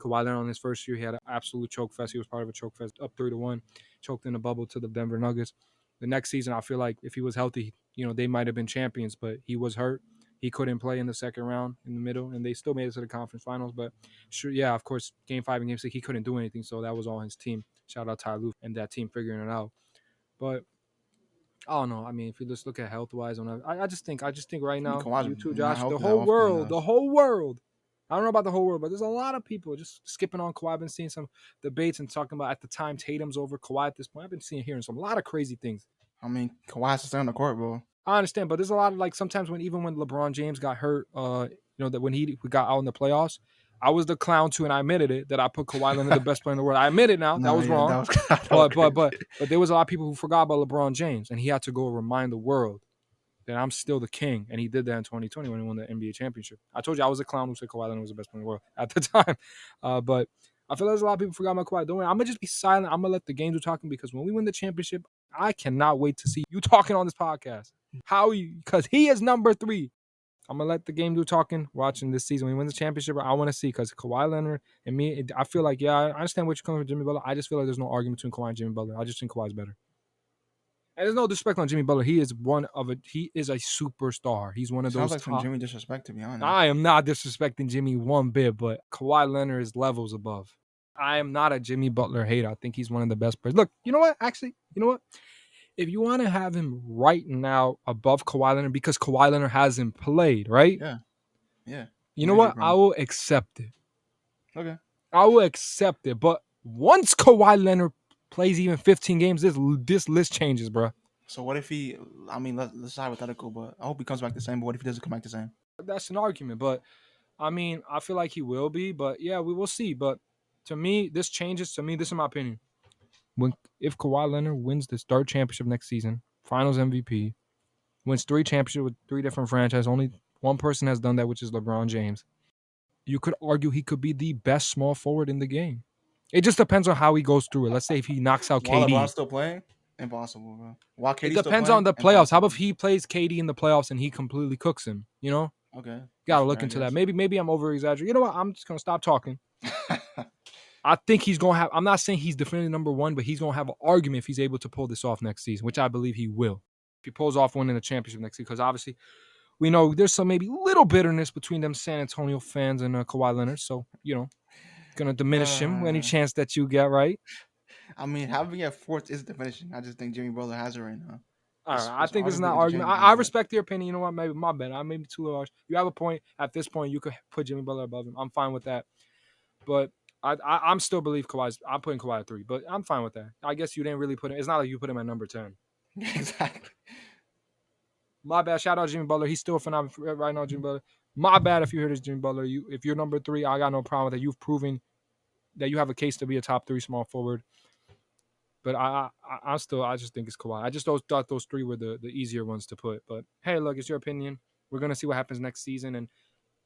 Kawhi Leonard on his first year, he had an absolute choke fest. He was part of a choke fest, up 3-1, choked in the bubble to the Denver Nuggets. The next season, I feel like if he was healthy, they might have been champions, but he was hurt. He couldn't play in the second round in the middle, and they still made it to the conference finals. But sure, yeah, of course, game 5 and game 6, he couldn't do anything, so that was all his team. Shout out Ty Lue and that team figuring it out. But I don't know. I mean, if you just look at health wise, I just think right I mean, now, Kawhi's you too, not Josh, healthy that often, though. the whole world. I don't know about the whole world, but there's a lot of people just skipping on Kawhi. I've been seeing some debates and talking about at the time Tatum's over Kawhi at this point. I've been hearing some a lot of crazy things. I mean, Kawhi has to stay on the court, bro. I understand, but there's a lot of like sometimes when even when LeBron James got hurt, that when he got out in the playoffs, I was the clown too, and I admitted it that I put Kawhi Leonard the best player in the world. I admit it now that Nah, was yeah, that wrong, was that was but crazy. there was a lot of people who forgot about LeBron James, and he had to go remind the world that I'm still the king, and he did that in 2020 when he won the NBA championship. I told you I was a clown who said Kawhi Leonard was the best player in the world at the time, but I feel like there's a lot of people forgot about Kawhi. Don't worry, I'm gonna just be silent. I'm gonna let the games do talking because when we win the championship, I cannot wait to see you talking on this podcast. How you? Because he is number 3. I'm gonna let the game do talking. Watching this season when he wins the championship, I want to see because Kawhi Leonard and me. I feel like I understand what you're coming from Jimmy Butler. I just feel like there's no argument between Kawhi and Jimmy Butler. I just think Kawhi's better. And there's no disrespect on Jimmy Butler. He is he is a superstar. He's one of Sounds those like some top. Jimmy disrespect, to be honest. I am not disrespecting Jimmy one bit, but Kawhi Leonard is levels above. I am not a Jimmy Butler hater. I think he's one of the best players. Look, you know what? Actually, you know what? If you want to have him right now above Kawhi Leonard because Kawhi Leonard hasn't played, right? Yeah, yeah. You know Where is he what? I from? will accept it. Okay. I will accept it. But once Kawhi Leonard plays even 15 games, this list changes, bro. So what if he? I mean, let's hypothetical, but I hope he comes back the same. But what if he doesn't come back the same? That's an argument. But I mean, I feel like he will be. But yeah, we will see. But to me, this changes. To me, this is my opinion. When if Kawhi Leonard wins this third championship next season, Finals MVP, wins 3 championships with 3 different franchises, only one person has done that, which is LeBron James. You could argue he could be the best small forward in the game. It just depends on how he goes through it. Let's say if he knocks out While LeBron's KD. still playing, impossible, bro. While It KD's still depends on playing, the playoffs. How about if impossible. he plays KD in the playoffs and he completely cooks him? You know, Okay, that's gotta fair, look I into that. guess. Maybe I'm over exaggerating. You know what? I'm just gonna stop talking. I think he's gonna have. I'm not saying he's definitively number 1, but he's gonna have an argument if he's able to pull this off next season, which I believe he will. If he pulls off winning the championship next season, because obviously we know there's some maybe little bitterness between them San Antonio fans and Kawhi Leonard. So gonna diminish him any uh, chance that you get right. I mean, having it at fourth is diminishing. I just think Jimmy Butler has it right now. All right, I It's think this is arguably not argument. I interchangeable, but respect your opinion. You know what? Maybe my bad. I may be too large. You have a point. At this point, you could put Jimmy Butler above him. I'm fine with that. But I'm still believe Kawhi's. I'm putting Kawhi at 3, but I'm fine with that. I guess you didn't really put him. It's not like you put him at number 10. exactly. My bad. Shout out Jimmy Butler. He's still phenomenal right now, Jimmy Butler. My bad if you heard this, Jimmy Butler. If you're number 3, I got no problem with that. You've proven that you have a case to be a top 3 small forward. But I just think it's Kawhi. I just thought those 3 were the easier ones to put. But hey, look, it's your opinion. We're gonna see what happens next season. And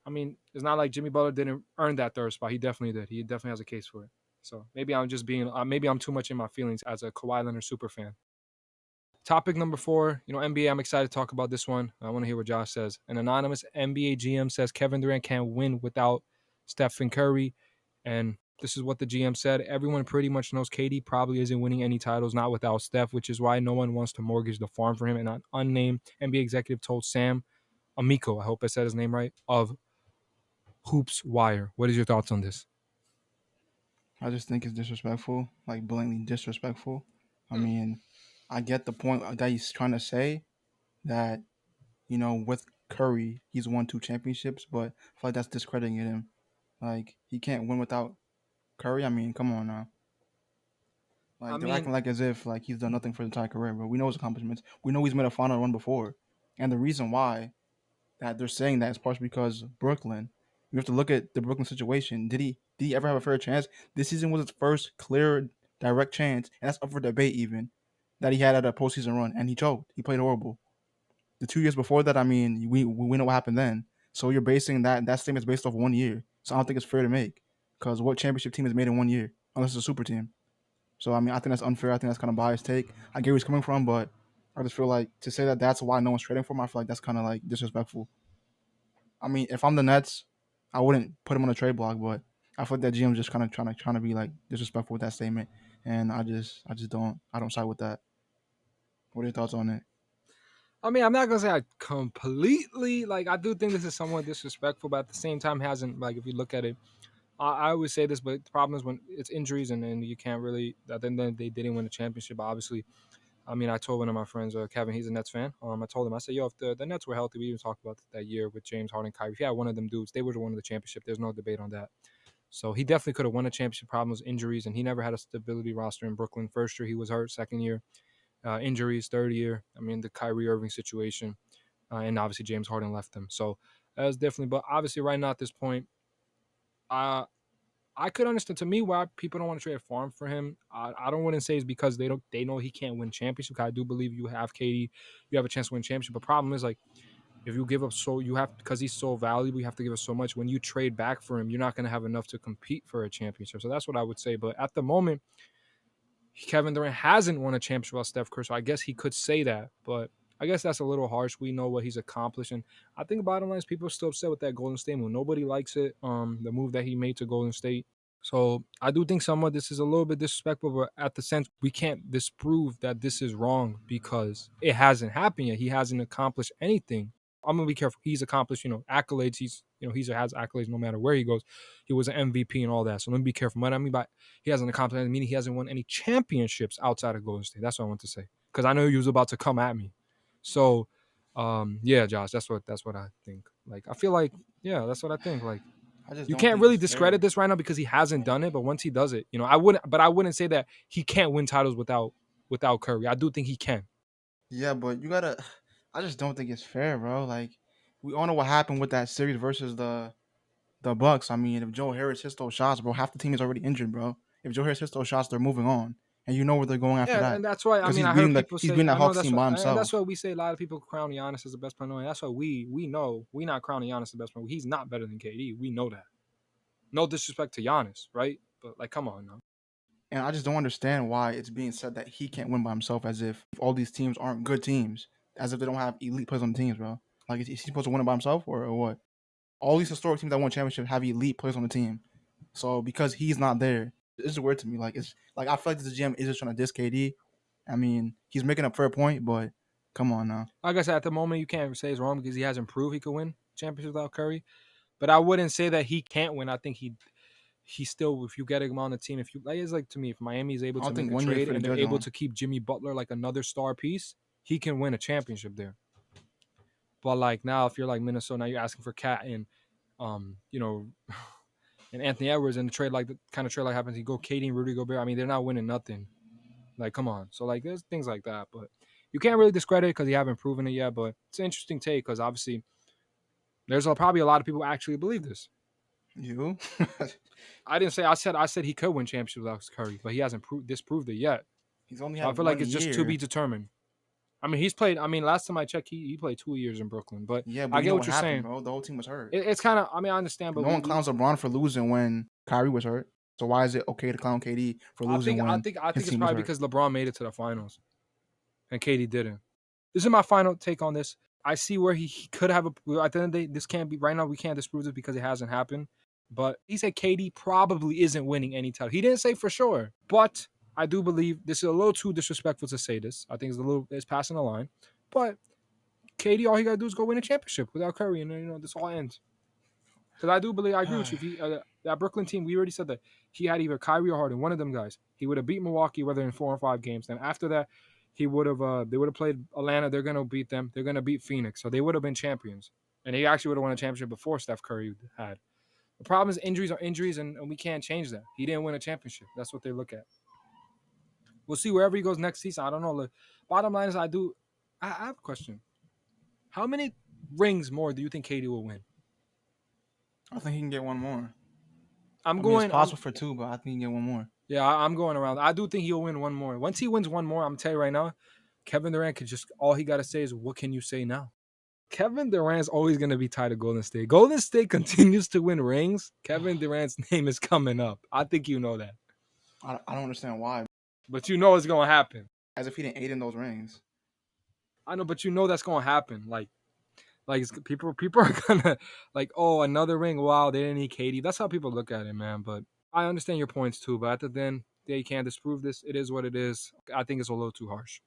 I mean, it's not like Jimmy Butler didn't earn that third spot. He definitely did. He definitely has a case for it. So maybe I'm too much in my feelings as a Kawhi Leonard super fan. Topic number 4, NBA. I'm excited to talk about this one. I want to hear what Josh says. An anonymous NBA GM says Kevin Durant can't win without Stephen Curry, and this is what the GM said. Everyone pretty much knows KD probably isn't winning any titles, not without Steph, which is why no one wants to mortgage the farm for him. And an unnamed NBA executive told Sam Amico, I hope I said his name right, of Hoops Wire. What is your thoughts on this? I just think it's disrespectful, like blatantly disrespectful. I mean, I get the point that he's trying to say that with Curry, he's won 2 championships, but I feel like that's discrediting him. Like he can't win without Curry. I mean, come on now. I Like they're mean, acting like as if like he's done nothing for the entire career, but we know his accomplishments. We know he's made a final run before, and the reason why that they're saying that is partially because Brooklyn. You have to look at the Brooklyn situation. Did he ever have a fair chance? This season was his first clear, direct chance, and that's up for debate even that he had at a postseason run, and he choked. He played horrible. The 2 years before that, I mean, we know what happened then. So you're basing that statement is based off 1 year. So I don't think it's fair to make because what championship team is made in 1 year unless it's a super team? So I mean, I think that's unfair. I think that's kind of biased take. I get where he's coming from, but I just feel like to say that that's why no one's trading for him, I feel like that's kind of like disrespectful. I mean, if I'm the Nets, I wouldn't put him on a trade block, but I feel like that GM's just kind of trying to be like disrespectful with that statement, and I don't side with that. What are your thoughts on it? I mean, I'm not gonna say I completely like. I do think this is somewhat disrespectful, but at the same time, hasn't like if you look at it, I always say this, but the problem is when it's injuries and then you can't really. I think then they didn't win the championship. Obviously, I mean, I told one of my friends, Kevin, he's a Nets fan. I told him, I said, yo, if the Nets were healthy, we even talked about that year with James Harden, Kyrie. If you had one of them dudes, they would have won the championship. There's no debate on that. So he definitely could have won a championship. Problem was injuries, and he never had a stability roster in Brooklyn. First year he was hurt. Second year, injuries. Third year, I mean, the Kyrie Irving situation, and obviously James Harden left him. So that was definitely. But obviously, right now at this point, uh, I could understand to me why people don't want to trade a farm for him. I don't want to say it's because they know he can't win championship. I do believe you have KD, you have a chance to win championship. The problem is like if you give up so you have because he's so valuable, you have to give up so much. When you trade back for him, you're not going to have enough to compete for a championship. So that's what I would say. But at the moment, Kevin Durant hasn't won a championship while Steph Curry, so I guess he could say that. But I guess that's a little harsh. We know what he's accomplished, and I think bottom line is people are still upset with that Golden State move. Nobody likes it. The move that he made to Golden State. So I do think somewhat this is a little bit disrespectful, but at the sense we can't disprove that this is wrong because it hasn't happened yet. He hasn't accomplished anything. I'm gonna be careful. He's accomplished, accolades. He's has accolades no matter where he goes. He was an MVP and all that. So let me be careful. What I mean by he hasn't accomplished anything, meaning he hasn't won any championships outside of Golden State. That's what I want to say. Because I know he was about to come at me. So yeah, Josh, that's what I think. Like I feel like, yeah, that's what I think. Like I just you don't can't think really it's discredit fair. this right now because he hasn't done it, but once he does it, I wouldn't say that he can't win titles without Curry. I do think he can. Yeah, but you gotta. I just don't think it's fair, bro. Like, we all know what happened with that series versus the Bucks. I mean, if Joe Harris hits those shots, bro, half the team is already injured, bro. If Joe Harris hits those shots, they're moving on, and you know where they're going after Yeah, that and that's why I because mean I heard people he's say beating I that know Hawks that's team what by and that's why himself. we say a lot of people crown Giannis as the best player. And that's why we know we not crowning Giannis the best player. He's not better than KD. We know that. No disrespect to Giannis, right? But like, come on now. And I just don't understand why it's being said that he can't win by himself, as if all these teams aren't good teams, as if they don't have elite players on the teams, bro. Like, is he supposed to win it by himself or what? All these historic teams that won championships have elite players on the team. So because he's not there, it's just weird to me. Like, it's like I feel like this GM is just trying to diss KD. I mean, he's making a fair point, but come on now. Like I said, at the moment you can't say it's wrong because he hasn't proved he could win championships without Curry. But I wouldn't say that he can't win. I think he still, if you get him on the team, if you like, it's like to me, if Miami is able I to don't make think a 1 year is trade for the and they're judge able on. to keep Jimmy Butler like another star piece, he can win a championship there. But like now, if you're like Minnesota, now you're asking for Cat and um, you know, and Anthony Edwards and the trade like the kind of trade like happens, you go Katie and Rudy Gobert. I mean, they're not winning nothing. Like, come on. So like, there's things like that, but you can't really discredit it because you haven't proven it yet. But it's an interesting take because obviously there's probably a lot of people who actually believe this. You? I didn't say I said he could win championships without Curry, but he hasn't disproved it yet. He's only So I had feel like one it's just to be year. determined. I mean, he's played. I mean, last time I checked, he played 2 years in Brooklyn. But Yeah, but I you know get what what you're happened, saying. bro. The whole team was hurt. It's kind of. I mean, I understand, but No one we clowns LeBron for losing when Kyrie was hurt. So why is it okay to clown KD for I losing think I when think I his think it's team was probably hurt? because LeBron made it to the finals and Katie didn't. This is my final take on this. I see where he could have a. At the end of the day, this can't be right now. We can't disprove this because it hasn't happened. But he said KD probably isn't winning any title. He didn't say for sure, but I do believe this is a little too disrespectful to say this. I think it's passing the line. But KD, all he gotta do is go win a championship without Curry, and this all ends. Because I do believe I agree with you. If that Brooklyn team, we already said that he had either Kyrie or Harden, one of them guys. He would have beat Milwaukee, whether in 4 or 5 games. Then after that, he would have. They would have played Atlanta. They're gonna beat them. They're gonna beat Phoenix. So they would have been champions. And he actually would have won a championship before Steph Curry had. The problem is injuries are injuries, and we can't change that. He didn't win a championship. That's what they look at. We'll see wherever he goes next season. I don't know. The bottom line is, I have a question. How many rings more do you think KD will win? I think he can get one more. I'm I mean, it's going. I'm possible for two, but I think he can get one more. Yeah, I'm going around. I do think he'll win one more. Once he wins one more, I'm telling you right now, Kevin Durant could just all he got to say is, "What can you say now?" Kevin Durant's always going to be tied to Golden State. Golden State continues to win rings. Kevin Durant's name is coming up. I think you know that, I don't understand why. but you know it's going to happen. As if he didn't aid in those rings. I know, but you know that's going to happen. Like people are gonna like, oh, another ring. Wow, they didn't need KD. That's how people look at it, man. But I understand your points too. But at the end, they can't disprove this. It is what it is. I think it's a little too harsh.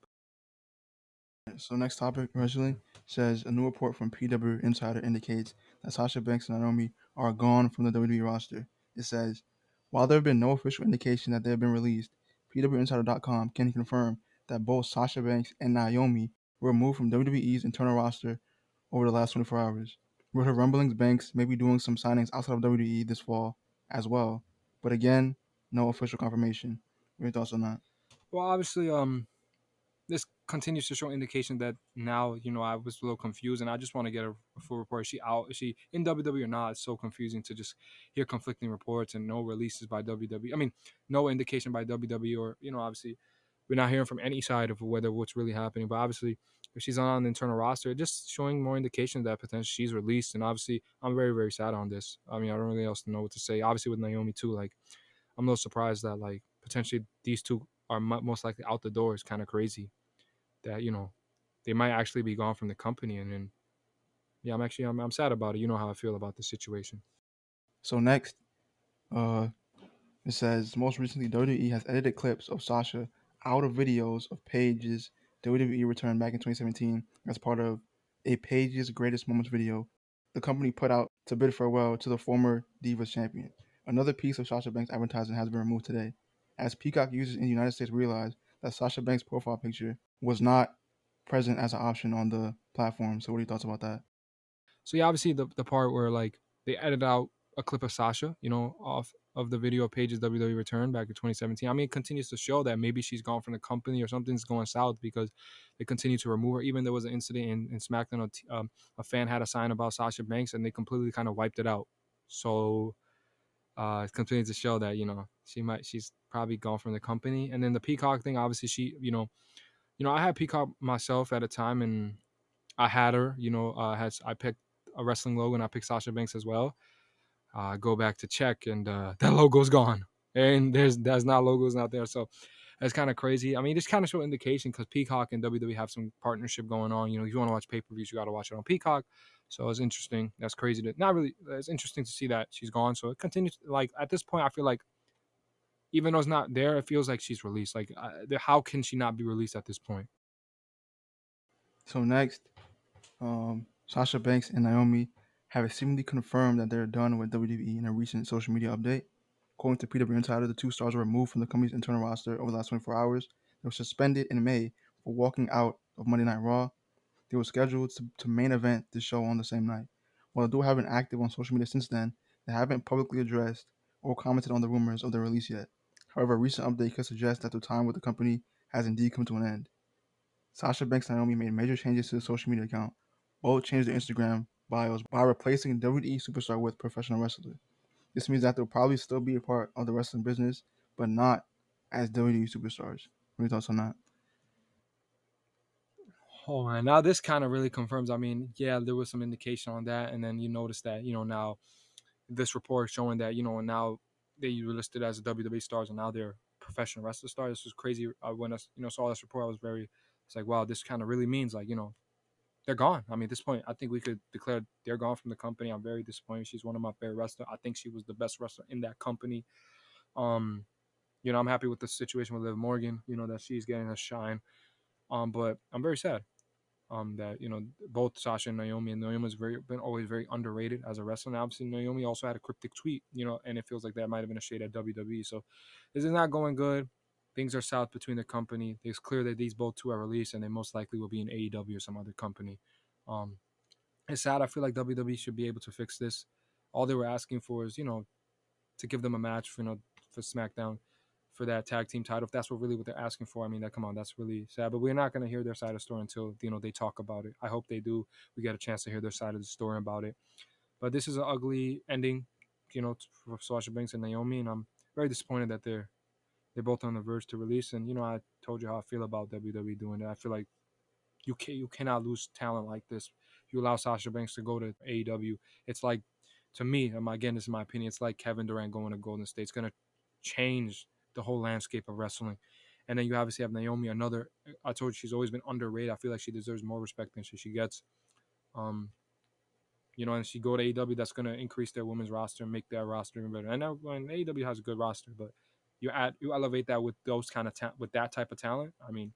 So next topic, originally, says a new report from PW Insider indicates that Sasha Banks and Naomi are gone from the WWE roster. It says, while there have been no official indication that they have been released, PWInsider.com can confirm that both Sasha Banks and Naomi were removed from WWE's internal roster over the last 24 hours. We heard rumblings Banks may be doing some signings outside of WWE this fall as well, but again, no official confirmation. What are your thoughts on that? Well, obviously, this continues to show indication that now, I was a little confused, and I just want to get a full report. Is she out? Is she in WWE or not? It's so confusing to just hear conflicting reports and no releases by WWE. I mean, no indication by WWE, or obviously, we're not hearing from any side of whether what's really happening. But obviously, if she's on the internal roster, just showing more indication that potentially she's released. And obviously, I'm very, very sad on this. I mean, I don't really else know what to say. Obviously, with Naomi too, like I'm a little surprised that like potentially these two are most likely out the door. Is kind of crazy that they might actually be gone from the company. And then yeah, I'm sad about it. You know how I feel about the situation. So next, uh, it says most recently WWE has edited clips of Sasha out of videos of Paige's WWE return back in 2017 as part of a Paige's Greatest Moments video the company put out to bid farewell to the former Divas champion. Another piece of Sasha Banks advertising has been removed today, as Peacock users in the United States realized that Sasha Banks' profile picture was not present as an option on the platform. So, what are your thoughts about that? So yeah, obviously the part where like they edited out a clip of Sasha, off of the video pages WWE return back in 2017. I mean, it continues to show that maybe she's gone from the company or something's going south because they continue to remove her. Even there was an incident in SmackDown, a fan had a sign about Sasha Banks and they completely kind of wiped it out. So it continues to show that she's probably gone from the company. And then the Peacock thing, obviously she I had Peacock myself at a time, and I had her. I picked a wrestling logo, and I picked Sasha Banks as well. Go back to check, and that logo's gone, and there's not logos out there. So it's kind of crazy. I mean, just kind of show indication because Peacock and WWE have some partnership going on. If you want to watch pay per views, you got to watch it on Peacock. So it's interesting. That's crazy. Not really. It's interesting to see that she's gone. So it continues. Like at this point, I feel like even though it's not there, it feels like she's released. Like how can she not be released at this point? So, next, Sasha Banks and Naomi have seemingly confirmed that they're done with WWE in a recent social media update. According to PW Insider, the two stars were removed from the company's internal roster over the last 24 hours. They were suspended in May for walking out of Monday Night Raw. They were scheduled to main event the show on the same night. While the duo have been active on social media since then, they haven't publicly addressed or commented on the rumors of their release yet. However, a recent update could suggest that their time with the company has indeed come to an end. Sasha Banks and Naomi made major changes to the social media account. Both changed their Instagram bios by replacing WWE superstar with professional wrestler. This means that they'll probably still be a part of the wrestling business, but not as WWE superstars. What are your thoughts on that? Oh man, now this kind of really confirms. I mean, yeah, there was some indication on that, and then you notice that now this report showing that now they were listed as WWE stars, and now they're professional wrestler stars. This was crazy. When I saw this report, I was very. It's like wow, this kind of really means like they're gone. I mean, at this point, I think we could declare they're gone from the company. I'm very disappointed. She's one of my favorite wrestlers. I think she was the best wrestler in that company. Um, I'm happy with the situation with Liv Morgan. That she's getting a shine. But I'm very sad that both Sasha and Naomi has been always very underrated as a wrestler. And obviously, Naomi also had a cryptic tweet, and it feels like that might have been a shade at WWE. So this is not going good. Things are south between the company. It's clear that these both two are released, and they most likely will be in AEW or some other company. Um, it's sad. I feel like WWE should be able to fix this. All they were asking for is, to give them a match for for SmackDown for that tag team title. If that's what they're asking for, I mean, that come on, that's really sad. But we're not going to hear their side of the story until they talk about it. I hope they do. We get a chance to hear their side of the story about it. But this is an ugly ending, for Sasha Banks and Naomi, and I'm very disappointed that they're both on the verge to release. And I told you how I feel about WWE doing that. I feel like you cannot lose talent like this. You allow Sasha Banks to go to AEW. It's like, to me, again, this is my opinion. It's like Kevin Durant going to Golden State. It's gonna change the whole landscape of wrestling. And then you obviously have Naomi. Another, I told you she's always been underrated. I feel like she deserves more respect than she gets. Um, and she go to AEW, that's gonna increase their women's roster and make their roster even better. And now, when AEW has a good roster, but you elevate that with those kind of with that type of talent. I mean,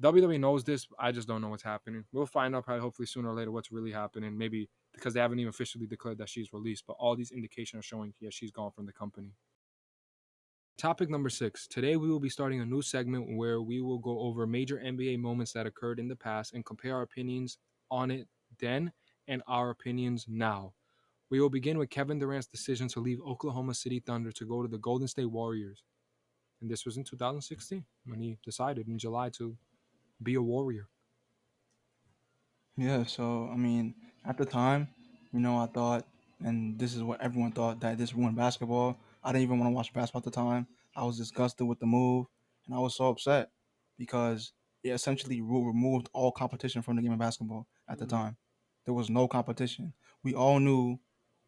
WWE knows this. I just don't know what's happening. We'll find out probably hopefully sooner or later what's really happening. Maybe because they haven't even officially declared that she's released. But all these indications are showing, yeah, she's gone from the company. Topic number 6. Today we will be starting a new segment where we will go over major NBA moments that occurred in the past and compare our opinions on it then and our opinions now. We will begin with Kevin Durant's decision to leave Oklahoma City Thunder to go to the Golden State Warriors. And this was in 2016 when he decided in July to be a Warrior. Yeah, so I mean, at the time, I thought, and this is what everyone thought, that this ruined basketball. I didn't even want to watch basketball at the time. I was disgusted with the move, and I was so upset because it essentially removed all competition from the game of basketball at the Mm-hmm. time. There was no competition. We all knew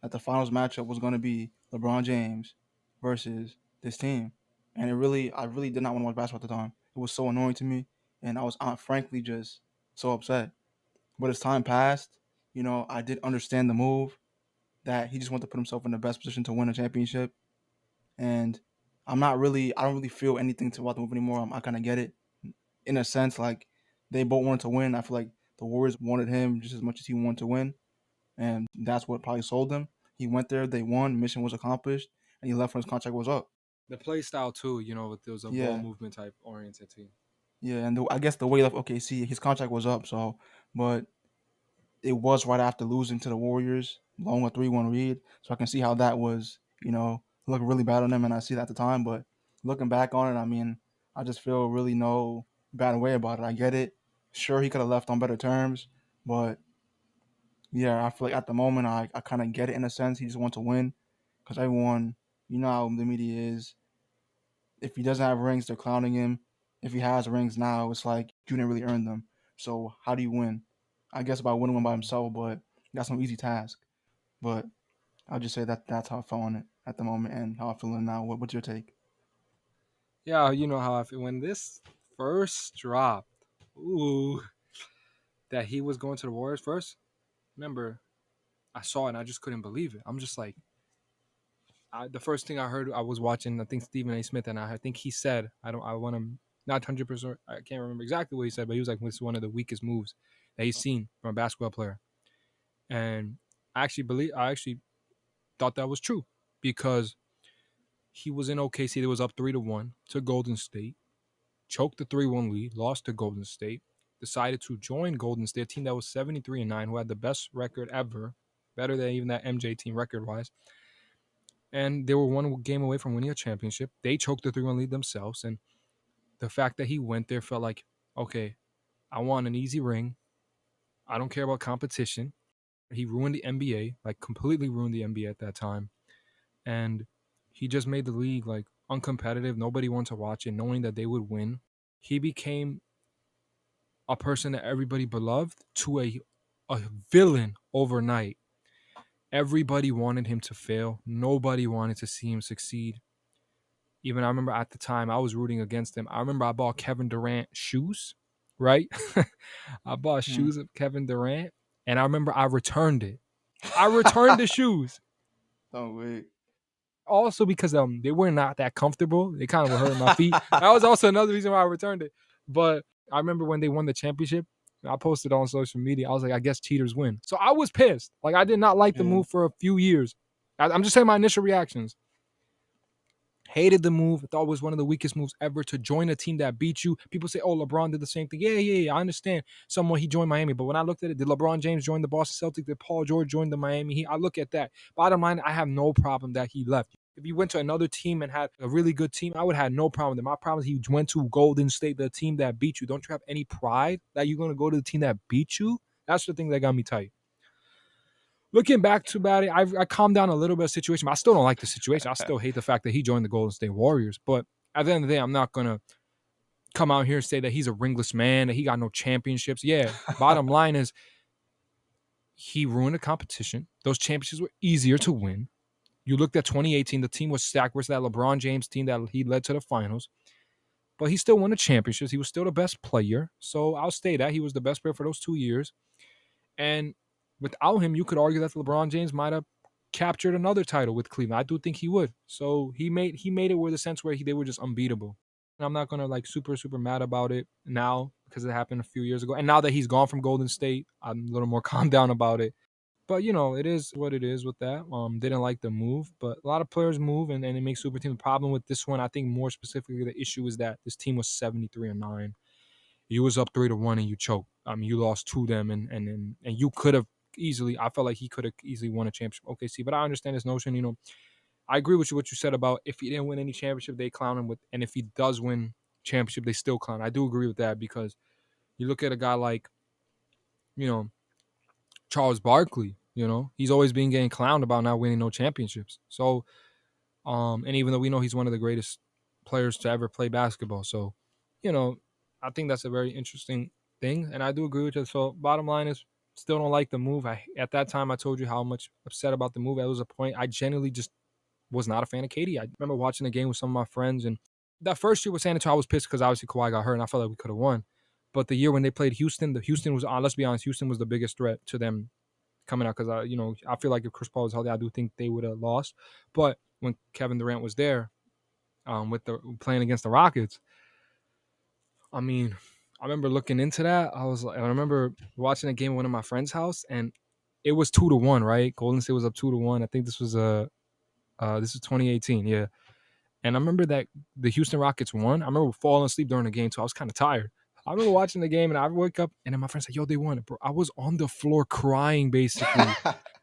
that the finals matchup was going to be LeBron James versus this team, and I really did not want to watch basketball at the time. It was so annoying to me, and I was, frankly, just so upset. But as time passed, I did understand the move that he just wanted to put himself in the best position to win a championship. And I don't really feel anything about the move anymore. I kind of get it in a sense. Like they both wanted to win. I feel like the Warriors wanted him just as much as he wanted to win. And that's what probably sold him. He went there, they won, mission was accomplished, and he left when his contract was up. The play style too, there was a ball Yeah, movement type oriented team. yeah. And I guess the way he left OKC, his contract was up. So, but it was right after losing to the Warriors, blowing a 3-1 lead. So I can see how that was, look really bad on them, and I see that at the time. But looking back on it, I mean, I just feel really no bad way about it. I get it. Sure, he could have left on better terms, but yeah, I feel like at the moment I kind of get it in a sense. He just wants to win because everyone, how the media is. If he doesn't have rings, they're clowning him. If he has rings now, it's like you didn't really earn them. So how do you win? I guess by winning one by himself, but that's no easy task. But I'll just say that that's how I feel on it at the moment and how I feel now. What's your take? Yeah, you know how I feel when this first dropped. Ooh, that he was going to the Warriors first. Remember, I saw it and I just couldn't believe it. I'm just like, the first thing I heard, I was watching, I think Stephen A. Smith, and I think he said, I want to, not 100%, I can't remember exactly what he said, but he was like, this is one of the weakest moves that he's seen from a basketball player. And I actually thought that was true because he was in OKC. They was up 3-1 to Golden State, choked the 3-1 lead, lost to Golden State, decided to join Golden State, a team that was 73-9, who had the best record ever, better than even that MJ team record wise. And they were one game away from winning a championship. They choked the 3-1 lead themselves. And the fact that he went there felt like, okay, I want an easy ring. I don't care about competition. He ruined the NBA, like completely ruined the NBA at that time. And he just made the league like uncompetitive. Nobody wanted to watch it, knowing that they would win. He became a person that everybody beloved to a villain overnight. Everybody wanted him to fail. Nobody wanted to see him succeed. Even I remember at the time I was rooting against him. I remember I bought Kevin Durant shoes, right? I bought Hmm. shoes of Kevin Durant, and I remember I returned it. I returned the shoes. Don't wait. Also because they were not that comfortable. They kind of were hurting my feet. That was also another reason why I returned it. But I remember when they won the championship, I posted on social media. I was like, I guess cheaters win. So I was pissed. Like I did not like the Yeah. move for a few years. I'm just saying my initial reactions. Hated the move. Thought it was one of the weakest moves ever to join a team that beat you. People say, "Oh, LeBron did the same thing." Yeah. I understand. Someone he joined Miami, but when I looked at it, did LeBron James join the Boston Celtics? Did Paul George join the Miami Heat? I look at that. Bottom line, I have no problem that he left. If he went to another team and had a really good team, I would have no problem with it. My problem is he went to Golden State, the team that beat you. Don't you have any pride that you're going to go to the team that beat you? That's the thing that got me tight. Looking back to about it, I calmed down a little bit of the situation. But I still don't like the situation. I still hate the fact that he joined the Golden State Warriors. But at the end of the day, I'm not gonna come out here and say that he's a ringless man, that he got no championships. Yeah. Bottom line is he ruined the competition. Those championships were easier to win. You looked at 2018, the team was stacked versus that LeBron James team that he led to the finals. But he still won the championships. He was still the best player. So I'll say that he was the best player for those 2 years. And without him, you could argue that LeBron James might have captured another title with Cleveland. I do think he would. So he made it where the sense where they were just unbeatable. And I'm not gonna like super mad about it now because it happened a few years ago. And now that he's gone from Golden State, I'm a little more calmed down about it. But it is what it is with that. Didn't like the move, but a lot of players move and it makes super teams. The problem with this one, I think more specifically, the issue is that this team was 73-9. You was up 3-1 and you choked. I mean, you lost to them and you could have easily. I felt like he could have easily won a championship. OKC, but I understand this notion. I agree with you what you said about if he didn't win any championship, they clown him with, and if he does win championship, they still clown. I do agree with that because you look at a guy like you know Charles Barkley. He's always been getting clowned about not winning no championships. So, and even though we know he's one of the greatest players to ever play basketball, so you know, I think that's a very interesting thing, and I do agree with you. So, bottom line is, still don't like the move. At that time I told you how much upset about the move. That was a point. I genuinely just was not a fan of KD. I remember watching the game with some of my friends, and that first year with San Antonio, I was pissed because obviously Kawhi got hurt, and I felt like we could have won. But the year when they played Houston, the Houston was on. Let's be honest, Houston was the biggest threat to them coming out because I feel like if Chris Paul was healthy, I do think they would have lost. But when Kevin Durant was there, with the playing against the Rockets, I mean, I remember looking into that. I remember watching a game at one of my friends' house, and it was 2-1, right? Golden State was up 2-1. I think this was 2018, yeah. And I remember that the Houston Rockets won. I remember falling asleep during the game, so I was kind of tired. I remember watching the game, and I woke up, and then my friend said, "Yo, they won it, bro." I was on the floor crying, basically.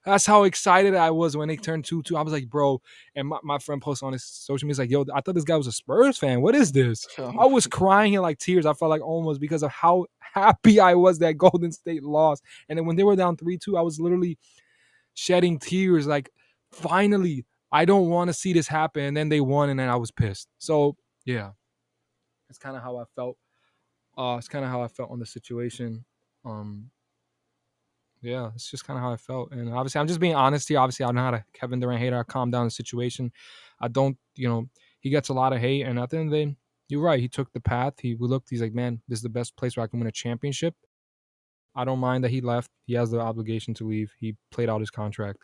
That's how excited I was when they turned 2-2. I was like, bro. And my friend posted on his social media, he's like, "Yo, I thought this guy was a Spurs fan. What is this?" So I was crying in like tears. I felt like almost because of how happy I was that Golden State lost. And then when they were down 3-2, I was literally shedding tears. Like, finally, I don't want to see this happen. And then they won, and then I was pissed. So yeah, it's kind of how I felt. It's kind of how I felt on the situation. Um, yeah, it's just kind of how I felt. And obviously, I'm just being honest here. Obviously, I'm not a Kevin Durant hater. I calm down the situation. I don't, he gets a lot of hate. And at the end of the day, you're right. He took the path. We looked, he's like, man, this is the best place where I can win a championship. I don't mind that he left. He has the obligation to leave. He played out his contract.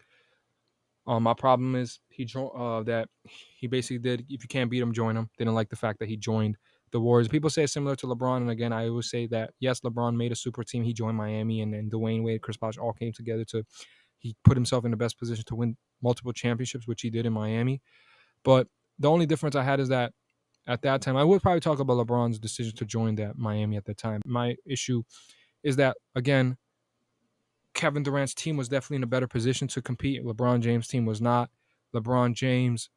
My problem is that he basically did. If you can't beat him, join him. Didn't like the fact that he joined the Warriors. People say it's similar to LeBron, and again, I always say that yes, LeBron made a super team. He joined Miami, and then Dwayne Wade, Chris Bosh all came together to. He put himself in the best position to win multiple championships, which he did in Miami. But the only difference I had is that at that time, I would probably talk about LeBron's decision to join that Miami at the time. My issue is that again, Kevin Durant's team was definitely in a better position to compete. LeBron James' team was not. LeBron James,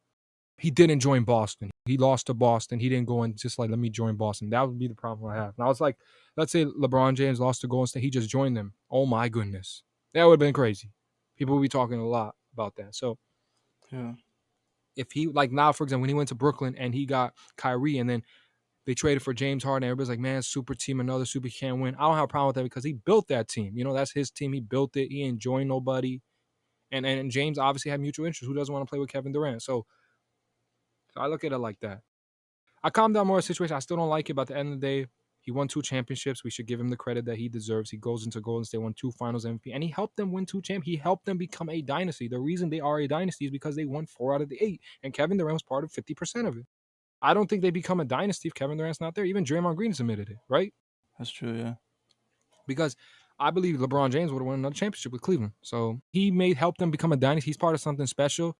he didn't join Boston. He lost to Boston. He didn't go and just like, let me join Boston. That would be the problem I have. And I was like, let's say LeBron James lost to Golden State. He just joined them. Oh my goodness. That would have been crazy. People would be talking a lot about that. So yeah, if he, like now, for example, when he went to Brooklyn and he got Kyrie and then they traded for James Harden. Everybody's like, man, super team, another super can't win. I don't have a problem with that because he built that team. That's his team. He built it. He ain't joined nobody. And James obviously had mutual interest. Who doesn't want to play with Kevin Durant? So I look at it like that. I calmed down more of the situation. I still don't like it, but at the end of the day, he won 2 championships. We should give him the credit that he deserves. He goes into Golden State, won 2 Finals MVP, and he helped them win 2 champ. He helped them become a dynasty. The reason they are a dynasty is because they won 4 out of the 8, and Kevin Durant was part of 50% of it. I don't think they become a dynasty if Kevin Durant's not there. Even Draymond Green admitted it, right? that's true. Yeah, Because I believe LeBron James would have won another championship with Cleveland. So he may help them become a dynasty. He's part of something special.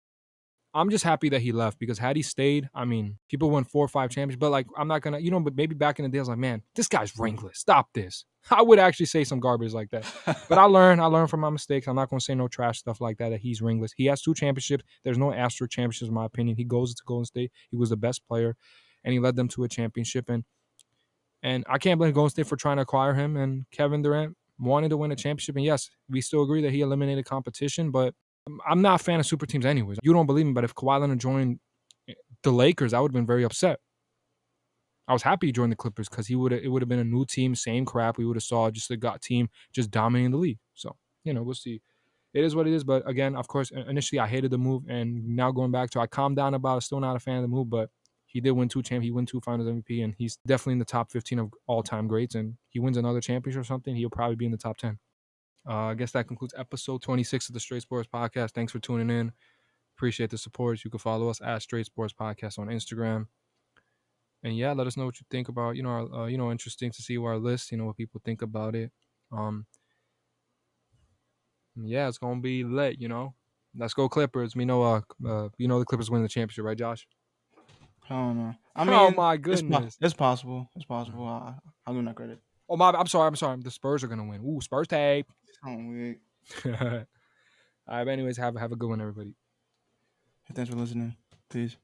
I'm just happy that he left because had he stayed, I mean, people won 4 or 5 championships. But like, I'm not gonna, but maybe back in the day, I was like, man, this guy's ringless. Stop this. I would actually say some garbage like that. But I learned from my mistakes. I'm not gonna say no trash stuff like that. That he's ringless. He has 2 championships. There's no asterisk championships in my opinion. He goes to Golden State. He was the best player, and he led them to a championship. And I can't blame Golden State for trying to acquire him. And Kevin Durant wanted to win a championship. And yes, we still agree that he eliminated competition, but I'm not a fan of super teams anyways. You don't believe me, but if Kawhi Leonard joined the Lakers, I would have been very upset. I was happy he joined the Clippers because it would have been a new team, same crap. We would have saw just a got team just dominating the league. So, we'll see. It is what it is. But again, of course, initially I hated the move, and now going back to I calmed down about it. Still not a fan of the move, but he did win 2 champ. He won 2 Finals MVP, and he's definitely in the top 15 of all time greats. And he wins another championship or something, he'll probably be in the top 10. I guess that concludes episode 26 of the Straight Sports Podcast. Thanks for tuning in. Appreciate the support. You can follow us at Straight Sports Podcast on Instagram. And yeah, let us know what you think about, interesting to see our list, what people think about it. Um, Yeah, it's gonna be lit. Let's go Clippers. The Clippers win the championship, right, Josh? I don't know. I Oh mean, my goodness. it's possible. It's possible. I'll give them that credit. Oh my, I'm sorry. I'm sorry. The Spurs are gonna win. Ooh, Spurs tape. Sound weird. All right. But anyways, have a good one, everybody. Thanks for listening. Peace.